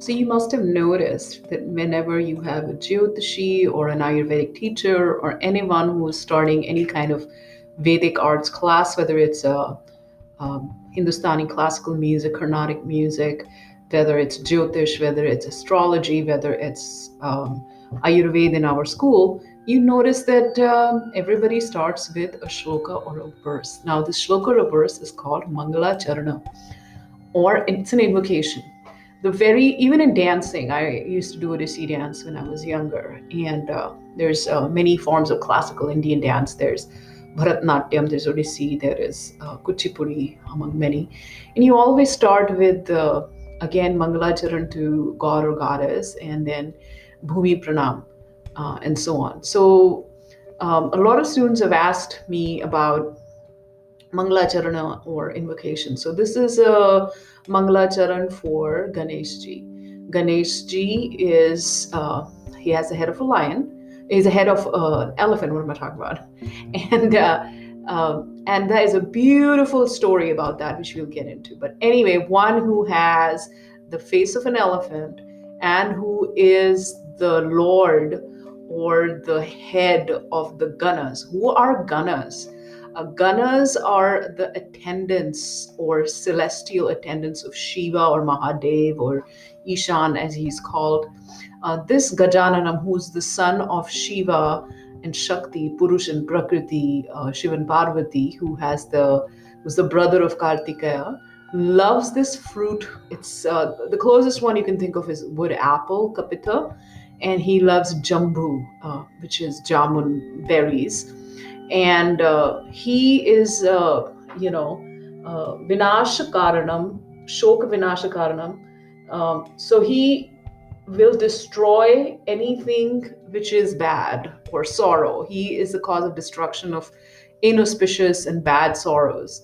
So you must have noticed that whenever you have a Jyotishi or an Ayurvedic teacher or anyone who is starting any kind of Vedic arts class, whether it's a Hindustani classical music, Carnatic music, whether it's Jyotish, whether it's astrology, whether it's Ayurveda in our school, you notice that everybody starts with a shloka or a verse. Now, this shloka or a verse is called mangalacharana, or it's an invocation. Even in dancing, I used to do Odissi dance when I was younger, and there's many forms of classical Indian dance. There's Bharatnatyam, there's Odissi, there is Kuchipudi, among many. And you always start with, again, Mangalacharan to god or goddess, and then Bhumi Pranam, and so on. So a lot of students have asked me about Mangalacharana or invocation. So this is a Mangalacharan for Ganeshji. Ganeshji is, he has the head of a lion. He's the head of an elephant. What am I talking about? And and there is a beautiful story about that, which we'll get into. But anyway, one who has the face of an elephant and who is the Lord or the head of the Ganas. Who are Ganas? Ganas are the attendants or celestial attendants of Shiva or Mahadev or Ishan, as he's called. This Gajananam, who's the son of Shiva and Shakti, Purush and Prakriti, Shiva and Parvati, who's the brother of Kartikeya, loves this fruit. It's the closest one you can think of is wood apple, kapita, and he loves jambu, which is jamun berries. And he is, vinashakaranam, shoka vinashakaranam. So he will destroy anything which is bad or sorrow. He is the cause of destruction of inauspicious and bad sorrows.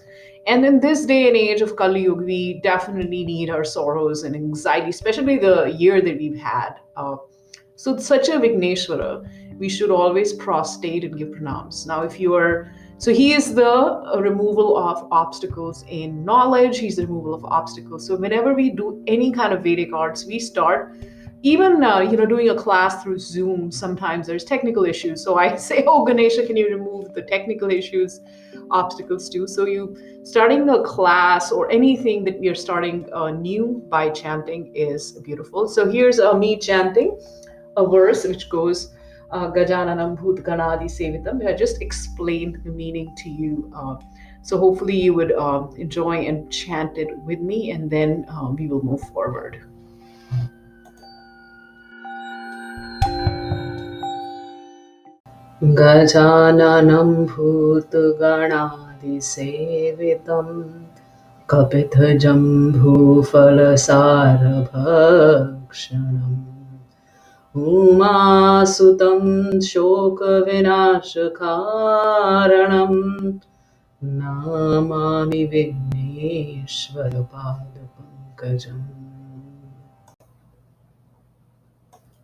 And in this day and age of Kali Yuga, we definitely need our sorrows and anxiety, especially the year that we've had. So such a Vigneshwara, we should always prostrate and give pranams. Now, so he is the removal of obstacles in knowledge. He's the removal of obstacles. So whenever we do any kind of Vedic arts, we start, even doing a class through Zoom, sometimes there's technical issues. So I say, oh, Ganesha, can you remove the technical issues, obstacles too? So you starting a class or anything that we are starting new by chanting is beautiful. So here's me chanting a verse which goes Gajananam Bhut Ganadi Sevitam. I just explained the meaning to you. So hopefully you would enjoy and chant it with me, and then we will move forward. Gajananam Bhut Ganadi Sevitam Kapitha Jambhu Phalasara Bhakshanam Umasutam Shoka Vinashakaranam Namami Vigneshwara Pada Pankajam.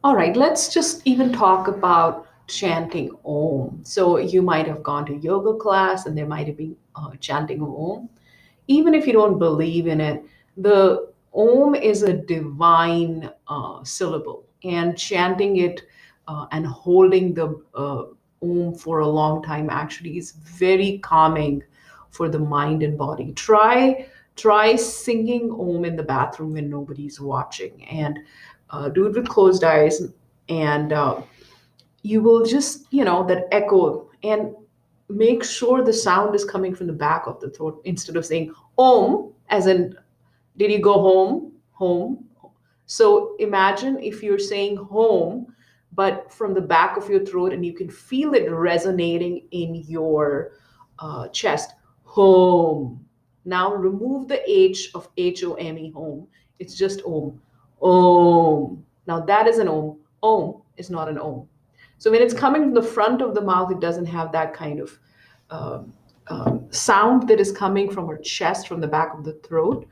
All right, let's just even talk about chanting Om. So you might have gone to yoga class and there might have been chanting of Om. Even if you don't believe in it, the Om is a divine syllable, and chanting it and holding the Om for a long time actually is very calming for the mind and body. Try singing Om in the bathroom when nobody's watching, and do it with closed eyes, and you will just, that echo, and make sure the sound is coming from the back of the throat instead of saying Om, as in, did you go home? Home. So imagine if you're saying home, but from the back of your throat, and you can feel it resonating in your chest. Home. Now remove the H of HOME, home. It's just Om. Om. Now that is an Om. Om is not an Om. So when it's coming from the front of the mouth, it doesn't have that kind of sound that is coming from our chest, from the back of the throat.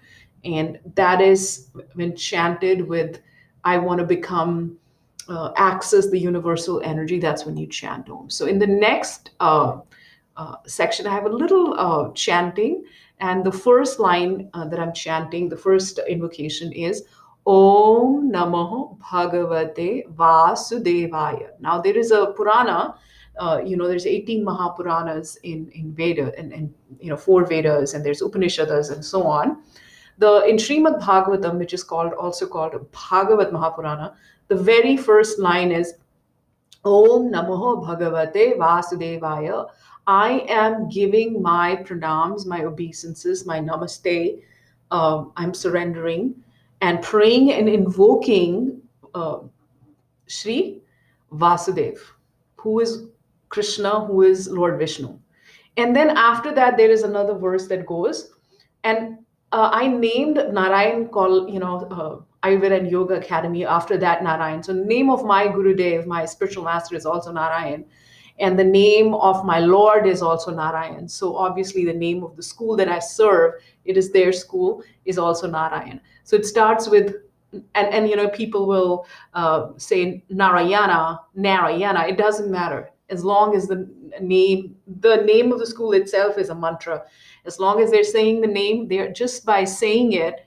And that is when chanted with, I want to become, access the universal energy, that's when you chant Om. So in the next section, I have a little chanting. And the first line that I'm chanting, the first invocation is Om Namo Bhagavate Vasudevaya. Now there is a Purana. There's 18 Mahapuranas in Veda, and four Vedas, and there's Upanishads and so on. The in Srimad Bhagavatam, which is also called Bhagavat Mahapurana, the very first line is Om Namo Bhagavate Vasudevaya. I am giving my pranams, my obeisances, my namaste. I'm surrendering and praying and invoking uh, Sri Vasudev, who is Krishna, who is Lord Vishnu. And then after that, there is another verse that goes, and I named Narayan, called Ayurveda and Yoga Academy after that Narayan. So name of my Gurudev, my spiritual master, is also Narayan, and the name of my Lord is also Narayan. So obviously, the name of the school that I serve, it is their school, is also Narayan. So it starts with, and people will say Narayana. It doesn't matter as long as the name of the school itself is a mantra. As long as they're saying the name, they're just by saying it,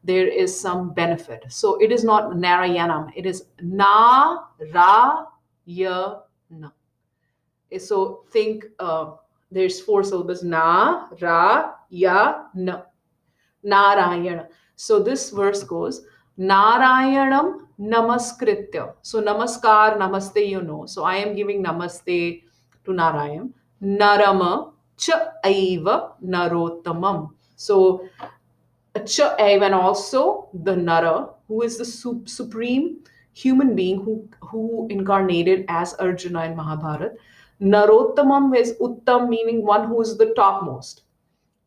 there is some benefit. So it is not Narayanam, it is Na Ra Ya Na. So think there's four syllables: Na Ra Ya Na. Narayana. So this verse goes, Narayanam namaskritya. So namaskar, namaste, So I am giving namaste to Narayan. Narama cha aiva narottamam. So cha aiva, and also the Nara, who is the supreme human being who incarnated as Arjuna in Mahabharata. Narottamam is uttam, meaning one who is the topmost.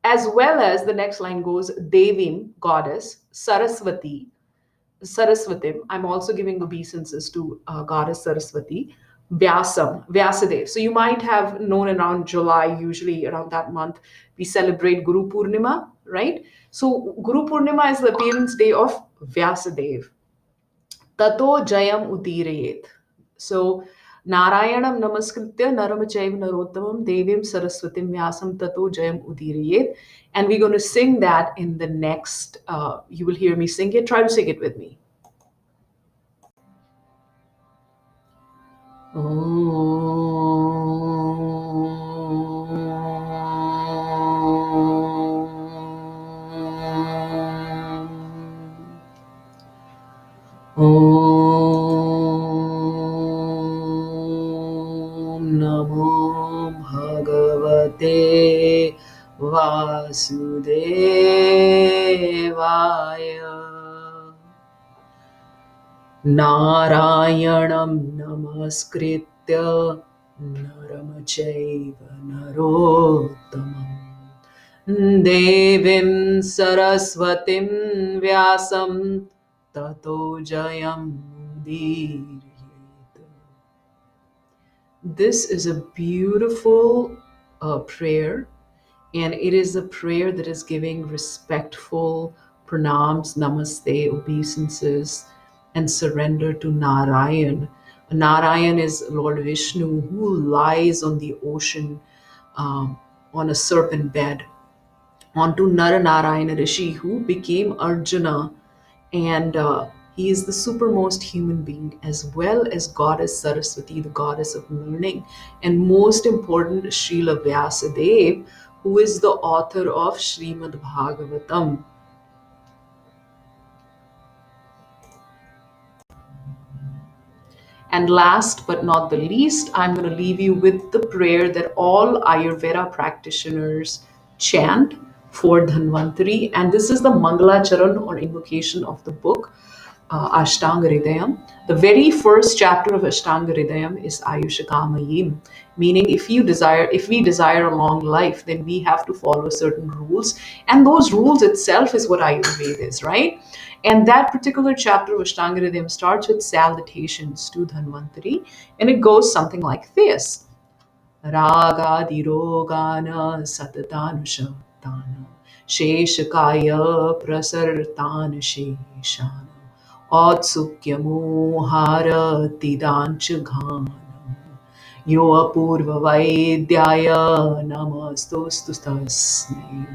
As well as the next line goes, Devim, goddess, Saraswatim. I'm also giving obeisances to goddess Saraswati. Vyasadev. So you might have known around July, usually around that month, we celebrate Guru Purnima, right? So Guru Purnima is the appearance day of Vyasadev. Tato Jayam Udirayet. So Narayanam Namaskritya Naramachaiv Narottamam Devim Saraswatim Vyasam Tato Jayam Udirayet. And we're going to sing that in the next, you will hear me sing it. Try to sing it with me. Om Namo Bhagavate Vasudevaya. Narayanam namaskritya naramachaiva narottamam devim saraswatim vyasam tato jayam udiriyet. This is a beautiful prayer, and it is a prayer that is giving respectful pranams, namaste, obeisances, and surrender to Narayan. Narayan is Lord Vishnu, who lies on the ocean on a serpent bed, onto Naranarayana Rishi, who became Arjuna, and he is the supermost human being, as well as goddess Saraswati, the goddess of learning, and most important, Srila Vyasadev, who is the author of Srimad Bhagavatam. And last but not the least, I'm going to leave you with the prayer that all Ayurveda practitioners chant for Dhanvantari. And this is the mangalacharana or invocation of the book, Ashtanga Hrdyam. The very first chapter of Ashtanga Hrdyam is Ayushakamayim, meaning if we desire a long life, then we have to follow certain rules. And those rules itself is what Ayurveda is, right? And that particular chapter of Ashtanga Hrdyam starts with salutations to Dhanvantari, and it goes something like this. Raga dirogana satatanushatana sheshakaya prasartana sheshana Otsukyamo haratidanchaghanam yo apurva vaidyaya namastostu tasmai.